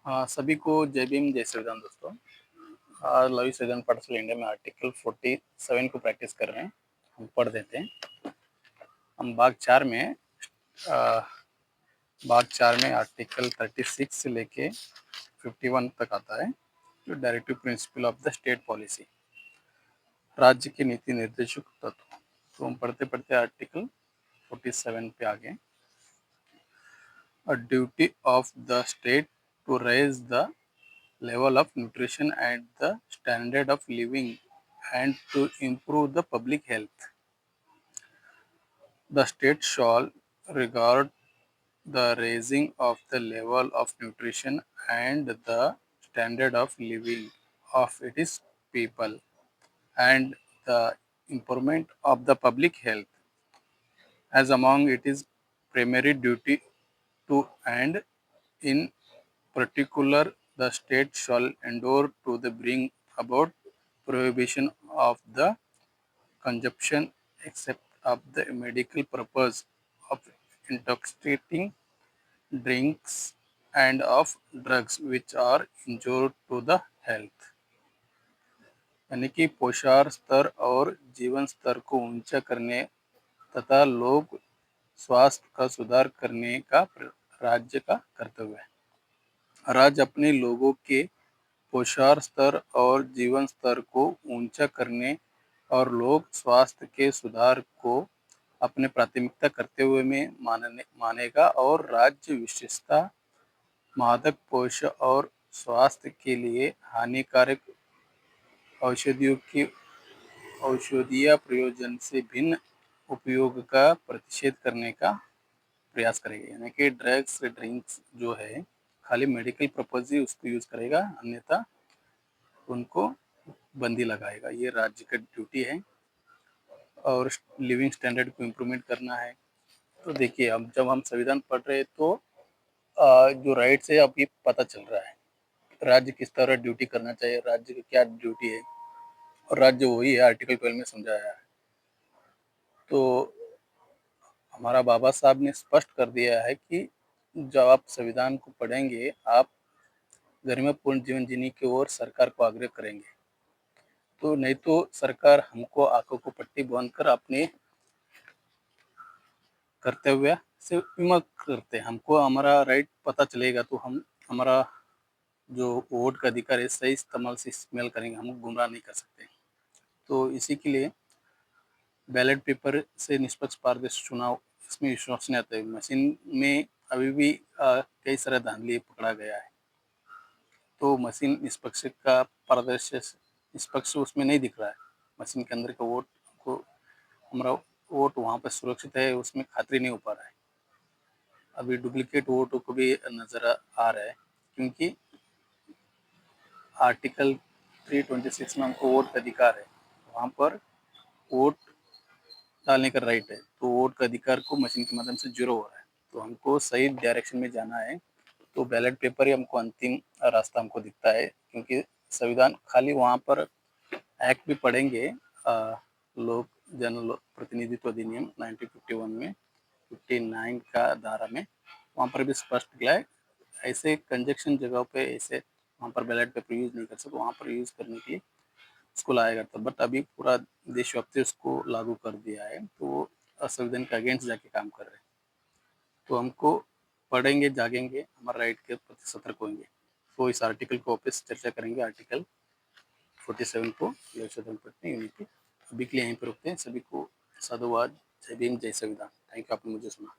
हाँ, सभी को जय भीम, जय संविधान दोस्तों। आज लवी संविधान पाठशाला इंडिया में आर्टिकल 47 को प्रैक्टिस कर रहे हैं। हम पढ़ देते हैं। हम अ, भाग 4 में आर्टिकल 36 से लेके 51 तक आता है, जो directive principle of the state policy, राज्य के नीति निर्देशक तत्व। तो हम पढ़ते पढ़ते आर्टिकल 47 पे आ गए। A duty of the state to raise the level of nutrition and the standard of living and to improve the public health. The state shall regard the raising of the level of nutrition and the standard of living of its people and the improvement of the public health as among its primary duty to, and in particular the state shall endeavor to the bring about prohibition of the consumption except of the medical purpose of intoxicating drinks and of drugs which are injurious to the health। यानी कि पोषण स्तर और जीवन स्तर को ऊंचा करने तथा लोक स्वास्थ्य का सुधार करने का राज्य का कर्तव्य है। राज्य अपने लोगों के पोषण स्तर और जीवन स्तर को ऊंचा करने और लोक स्वास्थ्य के सुधार को अपने प्राथमिकता करते हुए में मानेगा और राज्य विशेषता मादक पोषण और स्वास्थ्य के लिए हानिकारक औषधियों की औषधीय प्रयोजन से भिन्न उपयोग का प्रतिषेध करने का प्रयास करेगा। यानी कि ड्रग्स ड्रिंक्स जो है खाली मेडिकल पर्पज ही उसको यूज करेगा, अन्यथा उनको बंदी लगाएगा। ये राज्य का ड्यूटी है और लिविंग स्टैंडर्ड को इम्प्रूवमेंट करना है। तो देखिए, अब जब हम संविधान पढ़ रहे हैं तो जो राइट्स है अभी पता चल रहा है, राज्य किस तरह ड्यूटी करना चाहिए, राज्य की क्या ड्यूटी है, और राज्य वही है आर्टिकल 12 में समझाया है। तो हमारा बाबा साहब ने स्पष्ट कर दिया है कि जब आप संविधान को पढ़ेंगे, आप गरिमापूर्ण जीवन जीने की ओर सरकार को आग्रह करेंगे। तो नहीं तो सरकार हमको आंखों को पट्टी बांधकर अपने कर्तव्य से विमुख करते हैं। हमको हमारा राइट पता चलेगा तो हम हमारा जो वोट का अधिकार है सही इस्तेमाल से इस्तेमाल करेंगे, हम गुमराह नहीं कर सकते। तो इसी के लिए बैलेट पेपर से निष्पक्ष पारदर्शी चुनाव, इसमें विश्वास नहीं आता है। मशीन में अभी भी कई सारा धांधली पकड़ा गया है। तो मशीन निष्पक्ष का पारदर्शी निष्पक्ष उसमें नहीं दिख रहा है। मशीन के अंदर का वोट को, हमारा वोट वहाँ पर सुरक्षित है, उसमें खातरी नहीं हो पा रहा है। अभी डुप्लीकेट वोटों को भी नजर आ रहा है, क्योंकि आर्टिकल 326 में हमको वोट का अधिकार है, वहाँ पर वोट डालने का राइट है, तो वोट का अधिकार को मशीन के माध्यम से जीरो हो रहा है। तो हमको सही डायरेक्शन में जाना है, तो बैलेट पेपर ही हमको अंतिम रास्ता हमको दिखता है। क्योंकि संविधान खाली वहाँ पर एक्ट भी पढ़ेंगे, लोक जन प्रतिनिधित्व अधिनियम 1951 में 59 का धारा में, वहाँ पर भी स्पष्ट किया है ऐसे कंजक्शन जगह पे ऐसे वहाँ पर बैलेट पेपर यूज नहीं कर सकते, वहाँ पर यूज करने के लिए उसको लाया करता। बट अभी पूरा देशव्यापी उसको लागू कर दिया है, तो वो संविधान के अगेंस्ट जाके काम कर रहे हैं। तो हमको पढ़ेंगे, जागेंगे, हमारे राइट के प्रति सतर्क होंगे। तो इस आर्टिकल को वापस चर्चा करेंगे, आर्टिकल 47 को संशोधन पढ़ते यूनिटी। अभी के लिए यहीं पर रुकते हैं। सभी को साधुवाद, जय भीम, जय संविधान। थैंक यू, आपने मुझे सुना।